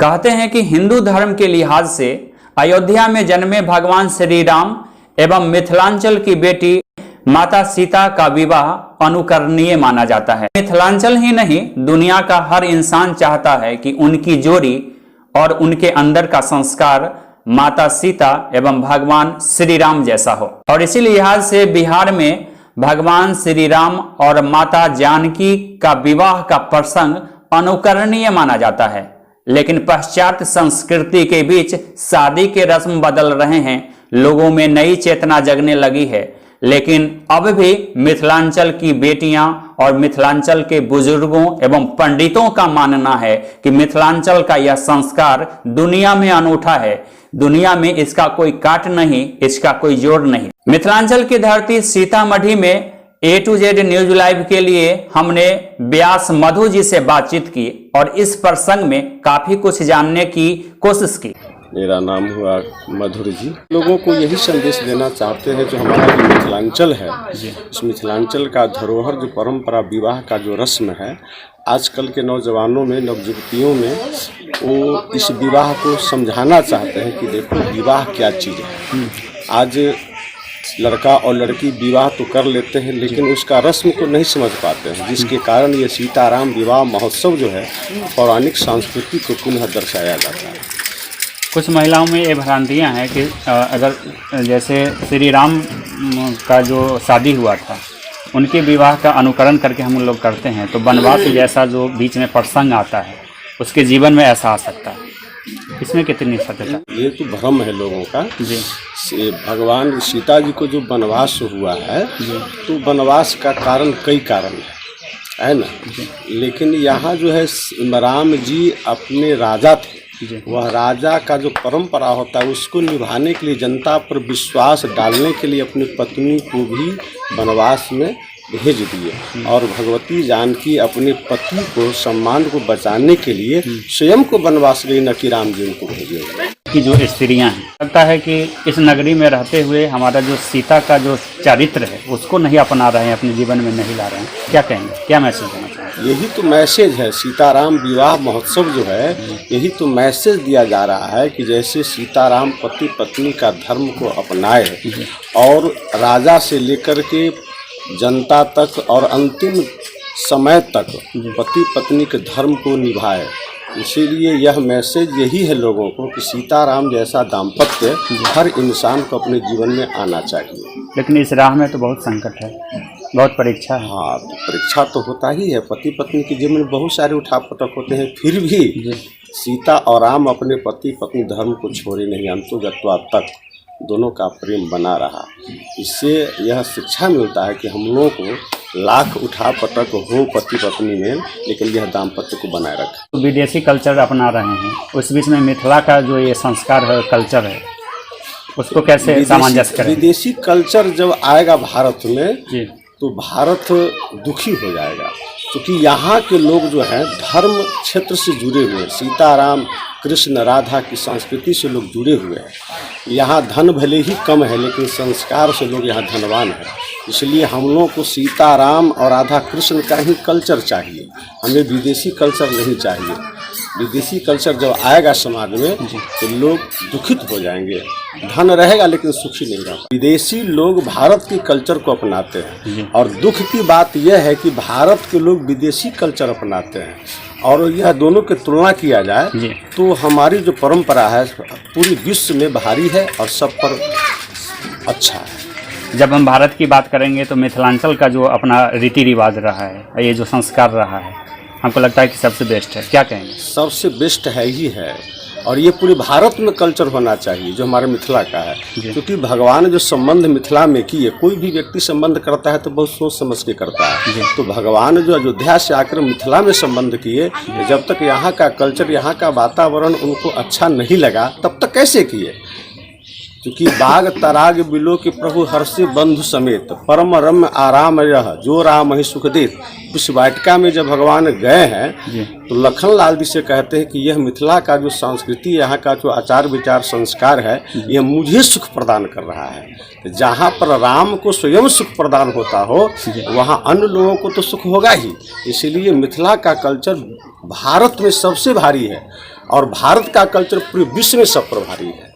कहते हैं कि हिंदू धर्म के लिहाज से अयोध्या में जन्मे भगवान श्री राम एवं मिथिलांचल की बेटी माता सीता का विवाह अनुकरणीय माना जाता है। मिथिलांचल ही नहीं, दुनिया का हर इंसान चाहता है कि उनकी जोड़ी और उनके अंदर का संस्कार माता सीता एवं भगवान श्री राम जैसा हो। और इसी लिहाज से बिहार में भगवान श्री राम और माता जानकी का विवाह का प्रसंग अनुकरणीय माना जाता है। लेकिन पाश्चात्य संस्कृति के बीच शादी के रस्म बदल रहे हैं, लोगों में नई चेतना जगने लगी है। लेकिन अब भी मिथिलांचल की बेटियां और मिथिलांचल के बुजुर्गों एवं पंडितों का मानना है कि मिथिलांचल का यह संस्कार दुनिया में अनूठा है। दुनिया में इसका कोई काट नहीं, इसका कोई जोड़ नहीं। मिथिलांचल की धरती सीतामढ़ी में A to Z news live के लिए हमने व्यास मधु जी से बातचीत की और इस प्रसंग में काफी कुछ जानने की कोशिश की। मेरा नाम हुआ मधुर जी। लोगों को यही संदेश देना चाहते हैं जो हमारा जो मिथिलांचल है, इस मिथिलांचल का धरोहर जो परंपरा विवाह का जो रस्म है, आजकल के नौजवानों में, नवयुवतियों में वो इस विवाह को समझाना चाहते हैं कि देखो विवाह क्या चीज़ है। आज लड़का और लड़की विवाह तो कर लेते हैं लेकिन उसका रस्म को नहीं समझ पाते हैं, जिसके कारण ये सीताराम विवाह महोत्सव जो है पौराणिक संस्कृति को पुनः दर्शाया जाता है। कुछ महिलाओं में ये भ्रांतियाँ हैं कि अगर जैसे श्री राम का जो शादी हुआ था उनके विवाह का अनुकरण करके हम लोग करते हैं तो वनवास जैसा जो बीच में प्रसंग आता है उसके जीवन में ऐसा आ सकता है। इसमें कितनी सत्यता? ये तो भ्रम है लोगों का जी। भगवान सीता जी को जो वनवास हुआ है तो वनवास का कारण कई कारण है ना, लेकिन यहाँ जो है राम जी अपने राजा थे, वह राजा का जो परंपरा होता है उसको निभाने के लिए, जनता पर विश्वास डालने के लिए अपनी पत्नी को भी वनवास में भेज दिए और भगवती जानकी अपने पति को, सम्मान को बचाने के लिए स्वयं को वनवास गई, न कि राम जी उनको भेजे। कि जो स्त्रियां हैं, लगता है कि इस नगरी में रहते हुए हमारा जो सीता का जो चरित्र है उसको नहीं अपना रहे हैं, अपने जीवन में नहीं ला रहे हैं। क्या कहेंगे, क्या मैसेज देना चाहेंगे? यही तो मैसेज है। सीताराम विवाह महोत्सव जो है यही तो मैसेज दिया जा रहा है कि जैसे सीताराम पति पत्नी का धर्म को अपनाए और राजा से लेकर के जनता तक और अंतिम समय तक पति पत्नी के धर्म को निभाए। इसीलिए यह मैसेज यही है लोगों को कि सीताराम जैसा दाम्पत्य हर इंसान को अपने जीवन में आना चाहिए। लेकिन इस राह में तो बहुत संकट है, बहुत परीक्षा है। हाँ, तो परीक्षा तो होता ही है। पति पत्नी के जीवन में बहुत सारे उठापटक होते हैं, फिर भी सीता और राम अपने पति पत्नी धर्म को छोड़े नहीं, अंतोगत्वा तक दोनों का प्रेम बना रहा। इससे यह शिक्षा मिलता है कि हम लोगों को लाख उठापटक हो पति पत्नी में, लेकिन यह दाम्पत्य को बनाए रखें। विदेशी कल्चर अपना रहे हैं, उस बीच में मिथिला का जो ये संस्कार है, कल्चर है, उसको कैसे सामंजस्य करें? विदेशी कल्चर जब आएगा भारत में तो भारत दुखी हो जाएगा, क्योंकि यहाँ के लोग जो हैं धर्म क्षेत्र से जुड़े हुए हैं। सीताराम कृष्ण राधा की संस्कृति से लोग जुड़े हुए हैं। यहाँ धन भले ही कम है लेकिन संस्कार से लोग यहाँ धनवान हैं। इसलिए हम लोग को सीताराम और राधा कृष्ण का ही कल्चर चाहिए, हमें विदेशी कल्चर नहीं चाहिए। विदेशी कल्चर जब आएगा समाज में तो लोग दुखित हो जाएंगे, धन रहेगा लेकिन सुखी नहीं रहेगा। विदेशी लोग भारत के कल्चर को अपनाते हैं और दुख की बात यह है कि भारत के लोग विदेशी कल्चर अपनाते हैं। और यह दोनों की तुलना किया जाए तो हमारी जो परंपरा है पूरी विश्व में भारी है और सब पर अच्छा है। जब हम भारत की बात करेंगे तो मिथिलांचल का जो अपना रीति रिवाज रहा है, ये जो संस्कार रहा है, हमको लगता है कि सबसे बेस्ट है। क्या कहेंगे? सबसे बेस्ट है ही है और ये पूरे भारत में कल्चर होना चाहिए जो हमारे मिथिला का है, क्योंकि भगवान जो संबंध मिथिला में किए, कोई भी व्यक्ति संबंध करता है तो बहुत सोच समझ के करता है। तो भगवान जो अयोध्या से आकर मिथिला में संबंध किए, जब तक यहाँ का कल्चर, यहाँ का वातावरण उनको अच्छा नहीं लगा तब तक कैसे किए? क्योंकि बाग तराग बिलो के प्रभु हर्षि बंधु समेत परम रम्य आराम रह जो राम ही सुख देत। उस वाटिका में जब भगवान गए हैं तो लखन लाल जी से कहते हैं कि यह मिथिला का जो संस्कृति, यहाँ का जो आचार विचार संस्कार है, यह मुझे सुख प्रदान कर रहा है। जहाँ पर राम को स्वयं सुख प्रदान होता हो वहाँ अन्य लोगों को तो सुख होगा ही। इसीलिए मिथिला का कल्चर भारत में सबसे भारी है और भारत का कल्चर पूरे विश्व में सब प्रभावी है।